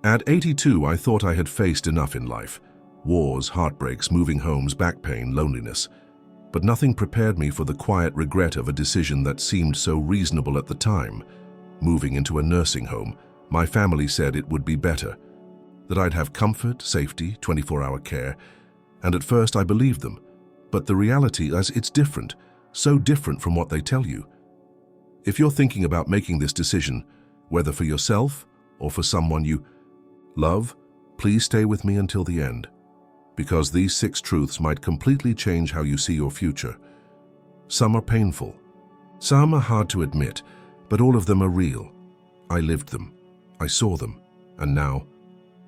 At 82, I thought I had faced enough in life. Wars, heartbreaks, moving homes, back pain, loneliness. But nothing prepared me for the quiet regret of a decision that seemed so reasonable at the time. Moving into a nursing home, my family said it would be better, that I'd have comfort, safety, 24-hour care, and at first I believed them. But the reality is it's different, so different from what they tell you. If you're thinking about making this decision, whether for yourself or for someone you love, please stay with me until the end, because these 6 truths might completely change how you see your future. Some are painful. Some are hard to admit, but all of them are real. I lived them. I saw them. And now,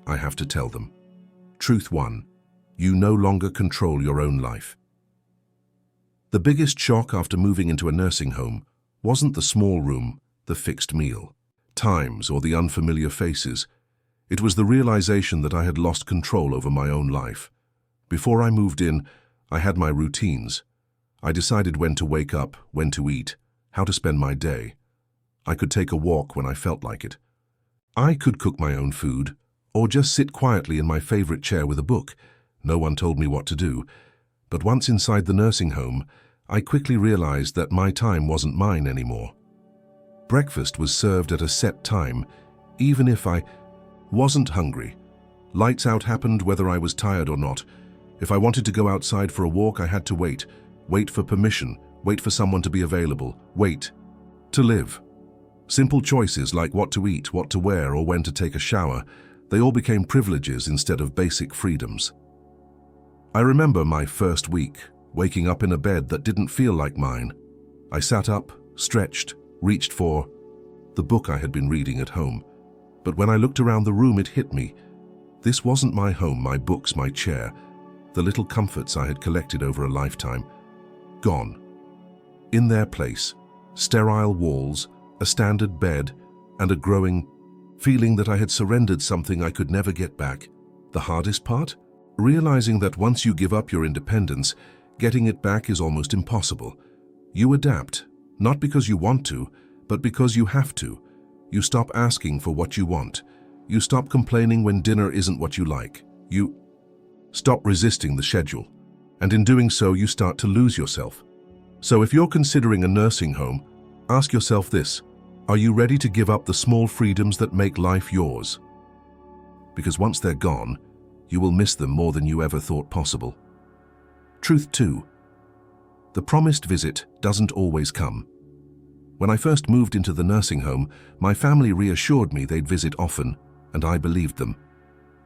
I have to tell them. Truth 1. You no longer control your own life. The biggest shock after moving into a nursing home wasn't the small room, the fixed meal, times, or the unfamiliar faces. It was the realization that I had lost control over my own life. Before I moved in, I had my routines. I decided when to wake up, when to eat, how to spend my day. I could take a walk when I felt like it. I could cook my own food, or just sit quietly in my favorite chair with a book. No one told me what to do. But once inside the nursing home, I quickly realized that my time wasn't mine anymore. Breakfast was served at a set time, even if I wasn't hungry. Lights out happened whether I was tired or not. If I wanted to go outside for a walk, I had to wait. Wait for permission. Wait for someone to be available. Wait to live. Simple choices like what to eat, what to wear, or when to take a shower, they all became privileges instead of basic freedoms. I remember my first week, waking up in a bed that didn't feel like mine. I sat up, stretched, reached for the book I had been reading at home. But when I looked around the room, it hit me. This wasn't my home, my books, my chair, the little comforts I had collected over a lifetime. Gone. In their place, sterile walls, a standard bed, and a growing feeling that I had surrendered something I could never get back. The hardest part? Realizing that once you give up your independence, getting it back is almost impossible. You adapt, not because you want to, but because you have to. You stop asking for what you want. You stop complaining when dinner isn't what you like. You stop resisting the schedule. And in doing so, you start to lose yourself. So if you're considering a nursing home, ask yourself this: are you ready to give up the small freedoms that make life yours? Because once they're gone, you will miss them more than you ever thought possible. Truth 2. The promised visit doesn't always come. When I first moved into the nursing home, my family reassured me they'd visit often, and I believed them.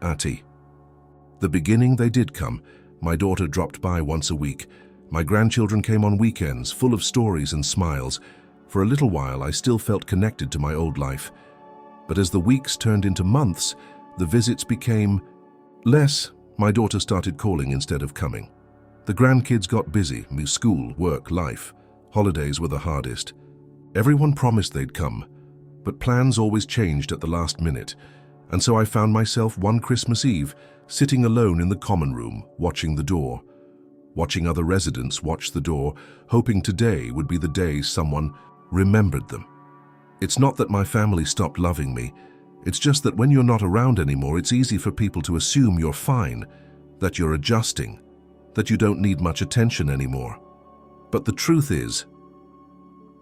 The beginning they did come. My daughter dropped by once a week. My grandchildren came on weekends, full of stories and smiles. For a little while, I still felt connected to my old life. But as the weeks turned into months, the visits became less. My daughter started calling instead of coming. The grandkids got busy, school, work, life. Holidays were the hardest. Everyone promised they'd come, but plans always changed at the last minute, and so I found myself one Christmas Eve sitting alone in the common room, watching the door, watching other residents watch the door, hoping today would be the day someone remembered them. It's not that my family stopped loving me, it's just that when you're not around anymore, it's easy for people to assume you're fine, that you're adjusting, that you don't need much attention anymore. But the truth is,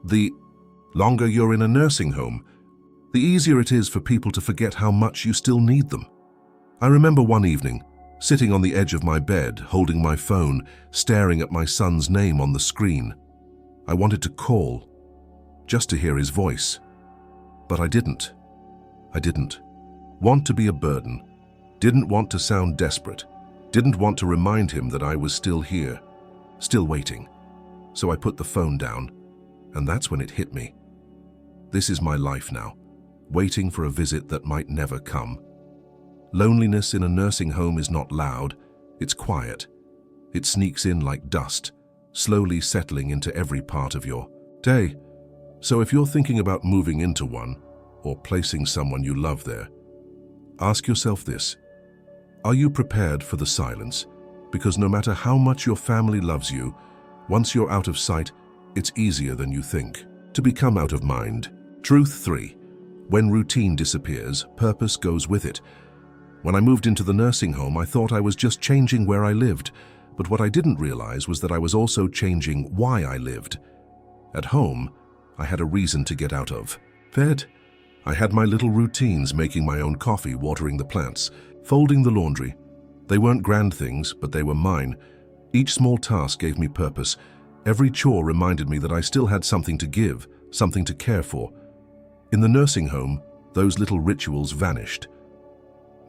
the longer you're in a nursing home, the easier it is for people to forget how much you still need them. I remember one evening, sitting on the edge of my bed, holding my phone, staring at my son's name on the screen. I wanted to call, just to hear his voice. But I didn't. I didn't want to be a burden, didn't want to sound desperate, didn't want to remind him that I was still here, still waiting. So I put the phone down, and that's when it hit me. This is my life now, waiting for a visit that might never come. Loneliness in a nursing home is not loud, it's quiet. It sneaks in like dust, slowly settling into every part of your day. So if you're thinking about moving into one, or placing someone you love there, ask yourself this: are you prepared for the silence? Because no matter how much your family loves you, once you're out of sight, it's easier than you think to become out of mind. Truth 3. When routine disappears, purpose goes with it. When I moved into the nursing home, I thought I was just changing where I lived, but what I didn't realize was that I was also changing why I lived. At home, I had a reason to get out of bed. I had my little routines, making my own coffee, watering the plants, folding the laundry. They weren't grand things, but they were mine. Each small task gave me purpose. Every chore reminded me that I still had something to give, something to care for. In the nursing home, those little rituals vanished.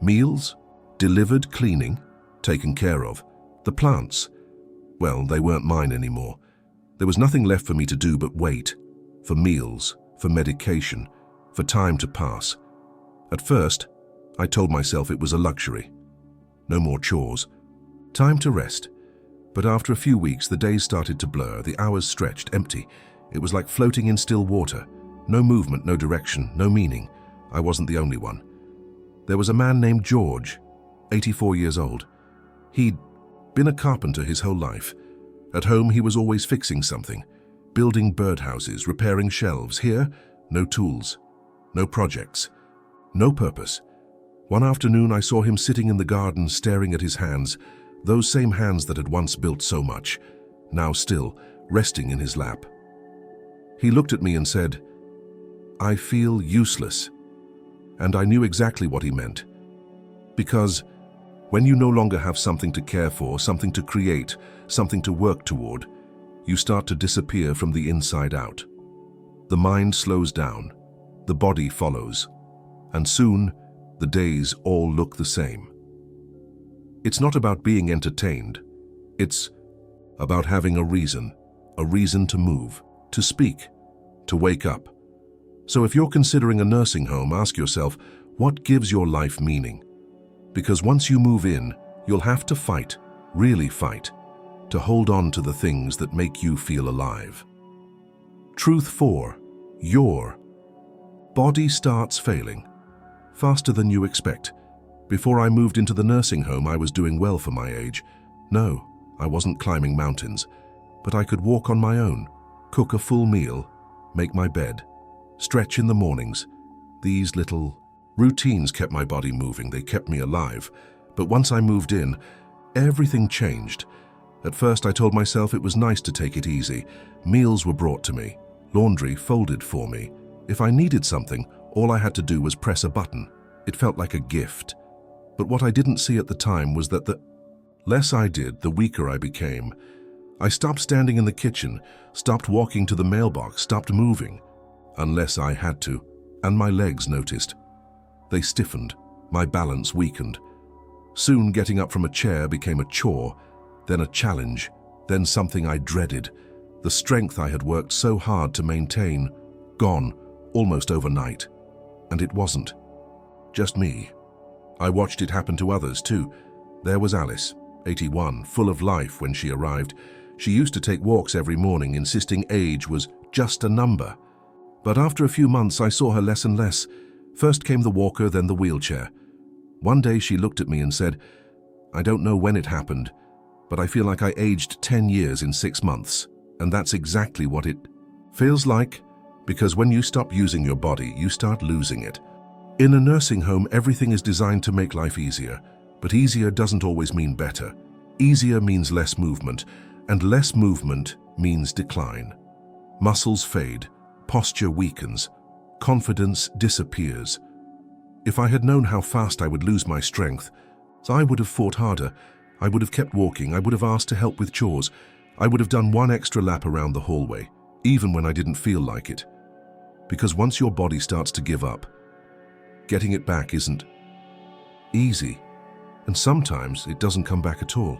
Meals, delivered, cleaning, taken care of. The plants, well, they weren't mine anymore. There was nothing left for me to do but wait, for meals, for medication, for time to pass. At first, I told myself it was a luxury. No more chores. Time to rest. But after a few weeks, the days started to blur, the hours stretched, empty. It was like floating in still water. No movement, no direction, no meaning. I wasn't the only one. There was a man named George, 84 years old. He'd been a carpenter his whole life. At home, he was always fixing something, building birdhouses, repairing shelves. Here, no tools, no projects, no purpose. One afternoon, I saw him sitting in the garden staring at his hands, those same hands that had once built so much, now still resting in his lap. He looked at me and said, "I feel useless." And I knew exactly what he meant. Because when you no longer have something to care for, something to create, something to work toward, you start to disappear from the inside out. The mind slows down, the body follows, and soon the days all look the same. It's not about being entertained. It's about having a reason to move, to speak, to wake up. So if you're considering a nursing home, ask yourself, what gives your life meaning? Because once you move in, you'll have to fight, really fight, to hold on to the things that make you feel alive. Truth 4. Your body starts failing faster than you expect. Before I moved into the nursing home, I was doing well for my age. No, I wasn't climbing mountains, but I could walk on my own, cook a full meal, make my bed, stretch in the mornings. These little routines kept my body moving, they kept me alive. But once I moved in, everything changed. At first I told myself it was nice to take it easy. Meals were brought to me, laundry folded for me. If I needed something, all I had to do was press a button. It felt like a gift. But what I didn't see at the time was that the less I did, the weaker I became. I stopped standing in the kitchen, stopped walking to the mailbox, stopped moving. Unless I had to, and my legs noticed. They stiffened, my balance weakened. Soon getting up from a chair became a chore, then a challenge, then something I dreaded. The strength I had worked so hard to maintain, gone, almost overnight. And it wasn't just me. I watched it happen to others too. There was Alice, 81, full of life when she arrived. She used to take walks every morning, insisting age was just a number. But after a few months, I saw her less and less. First came the walker, then the wheelchair. One day she looked at me and said, "I don't know when it happened, but I feel like I aged 10 years in 6 months." And that's exactly what it feels like, because when you stop using your body, you start losing it. In a nursing home, everything is designed to make life easier, but easier doesn't always mean better. Easier means less movement, and less movement means decline. Muscles fade, posture weakens, confidence disappears. If I had known how fast I would lose my strength, I would have fought harder. I would have kept walking. I would have asked to help with chores. I would have done one extra lap around the hallway, even when I didn't feel like it. Because once your body starts to give up, getting it back isn't easy, and sometimes it doesn't come back at all.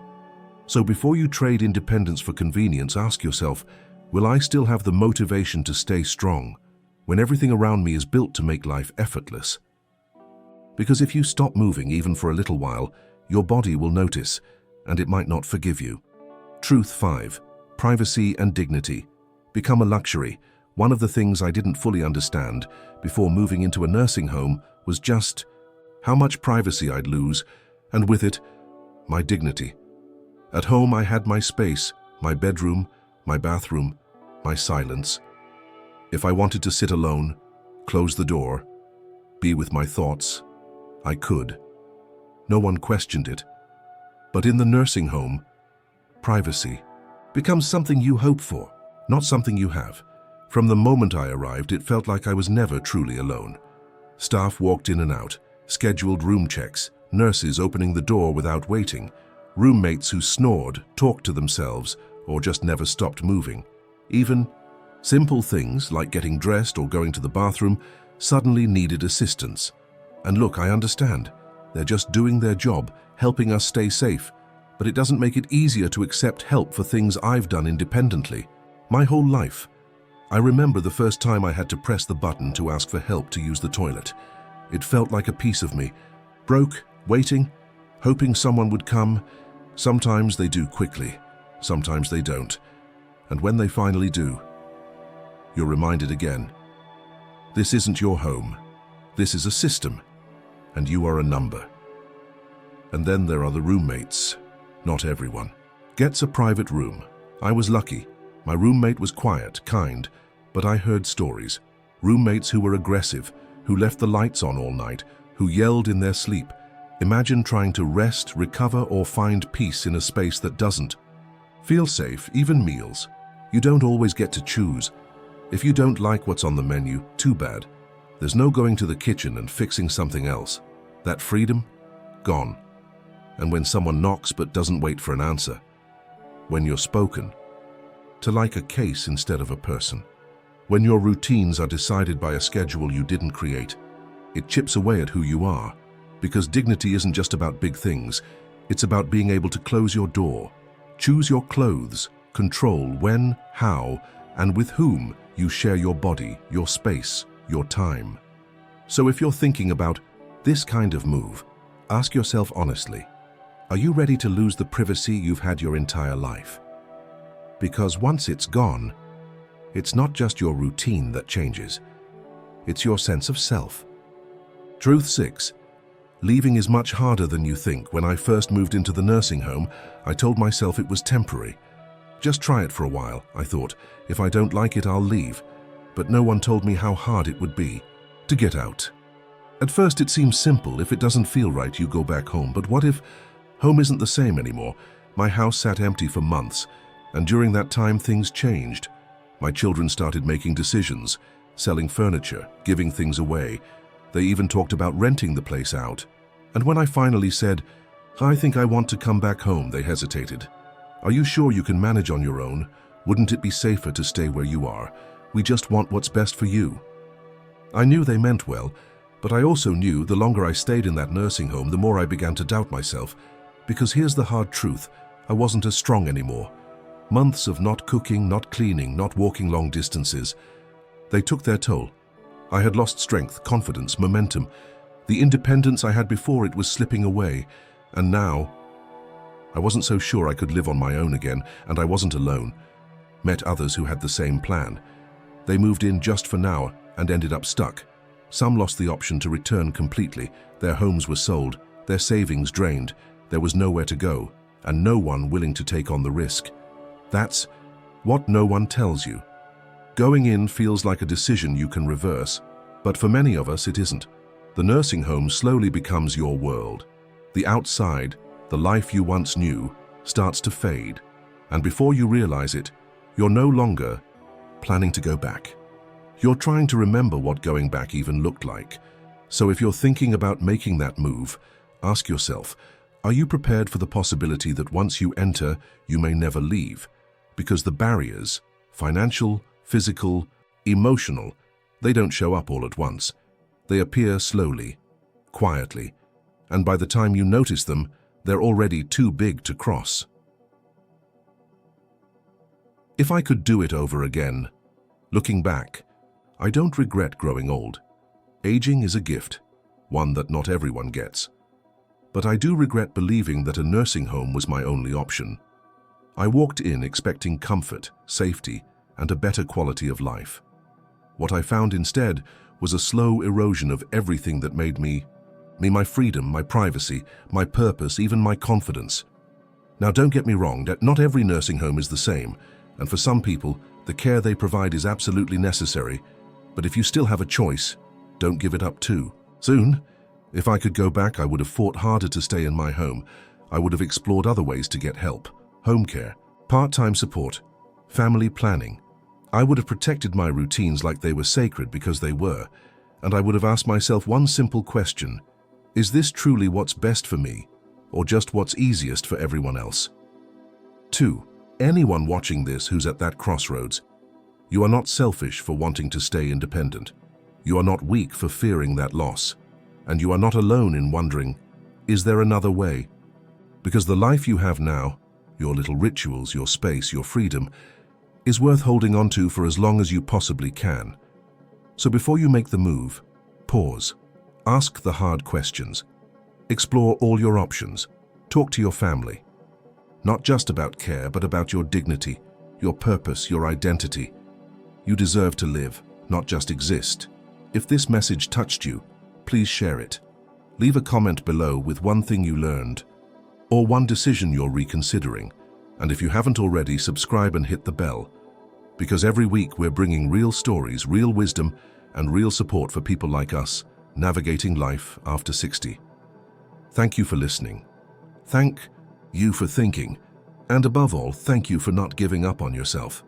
So before you trade independence for convenience, ask yourself, will I still have the motivation to stay strong when everything around me is built to make life effortless? Because if you stop moving even for a little while, your body will notice, and it might not forgive you. Truth 5. Privacy and dignity become a luxury. One of the things I didn't fully understand before moving into a nursing home was just how much privacy I'd lose, and with it, my dignity. At home, I had my space, my bedroom, my bathroom, my silence. If I wanted to sit alone, close the door, be with my thoughts. I could. No one questioned it. But in the nursing home, privacy becomes something you hope for, not something you have. From the moment I arrived, it felt like I was never truly alone. Staff walked in and out, scheduled room checks, nurses opening the door without waiting, roommates who snored, talked to themselves, or just never stopped moving. Even simple things like getting dressed or going to the bathroom suddenly needed assistance. And look, I understand. They're just doing their job, helping us stay safe. But it doesn't make it easier to accept help for things I've done independently. My whole life. I remember the first time I had to press the button to ask for help to use the toilet. It felt like a piece of me. Broke, waiting, hoping someone would come. Sometimes they do quickly, sometimes they don't. And when they finally do, you're reminded again. This isn't your home. This is a system, and you are a number. And then there are the roommates. Not everyone gets a private room. I was lucky. My roommate was quiet, kind, but I heard stories. Roommates who were aggressive, who left the lights on all night, who yelled in their sleep. Imagine trying to rest, recover, or find peace in a space that doesn't. Feel safe, even meals. You don't always get to choose. If you don't like what's on the menu, too bad. There's no going to the kitchen and fixing something else. That freedom? Gone. And when someone knocks but doesn't wait for an answer. When you're spoken to like a case instead of a person. When your routines are decided by a schedule you didn't create, it chips away at who you are. Because dignity isn't just about big things, it's about being able to close your door, choose your clothes, control when, how, and with whom you share your body, your space, your time. So if you're thinking about this kind of move, ask yourself honestly, are you ready to lose the privacy you've had your entire life? Because once it's gone, it's not just your routine that changes, it's your sense of self. Truth 6. Leaving is much harder than you think. When I first moved into the nursing home, I told myself it was temporary. Just try it for a while, I thought. If I don't like it, I'll leave. But no one told me how hard it would be to get out. At first it seems simple. If it doesn't feel right, you go back home. But what if home isn't the same anymore? My house sat empty for months, and during that time things changed. My children started making decisions, selling furniture, giving things away. They even talked about renting the place out. And when I finally said, I think I want to come back home, they hesitated. Are you sure you can manage on your own? Wouldn't it be safer to stay where you are? We just want what's best for you. I knew they meant well, but I also knew the longer I stayed in that nursing home, the more I began to doubt myself. Because here's the hard truth, I wasn't as strong anymore. Months of not cooking, not cleaning, not walking long distances. They took their toll. I had lost strength, confidence, momentum. The independence I had before, it was slipping away. And now, I wasn't so sure I could live on my own again, and I wasn't alone. Met others who had the same plan. They moved in just for now and ended up stuck. Some lost the option to return completely. Their homes were sold, their savings drained. There was nowhere to go, and no one willing to take on the risk. That's what no one tells you. Going in feels like a decision you can reverse, but for many of us it isn't. The nursing home slowly becomes your world. The outside, the life you once knew, starts to fade, and before you realize it, you're no longer planning to go back. You're trying to remember what going back even looked like. So if you're thinking about making that move, ask yourself, are you prepared for the possibility that once you enter, you may never leave? Because the barriers, financial, physical, emotional, they don't show up all at once. They appear slowly, quietly, and by the time you notice them, they're already too big to cross. If I could do it over again, looking back, I don't regret growing old. Aging is a gift, one that not everyone gets. But I do regret believing that a nursing home was my only option. I walked in expecting comfort, safety, and a better quality of life. What I found instead was a slow erosion of everything that made me my freedom, my privacy, my purpose, even my confidence. Now don't get me wrong, that not every nursing home is the same, and for some people, the care they provide is absolutely necessary, but if you still have a choice, don't give it up too. Soon, if I could go back, I would have fought harder to stay in my home. I would have explored other ways to get help: home care, part-time support, family planning. I would have protected my routines like they were sacred, because they were, and I would have asked myself one simple question: is this truly what's best for me, or just what's easiest for everyone else? 2. Anyone watching this who's at that crossroads, you are not selfish for wanting to stay independent. You are not weak for fearing that loss. And you are not alone in wondering, is there another way? Because the life you have now, your little rituals, your space, your freedom, is worth holding on to for as long as you possibly can. So before you make the move, pause. Ask the hard questions. Explore all your options. Talk to your family. Not just about care, but about your dignity, your purpose, your identity. You deserve to live, not just exist. If this message touched you, please share it. Leave a comment below with one thing you learned, or one decision you're reconsidering. And if you haven't already, subscribe and hit the bell, because every week we're bringing real stories, real wisdom, and real support for people like us navigating life after 60. Thank you for listening. Thank you for thinking. And above all, thank you for not giving up on yourself.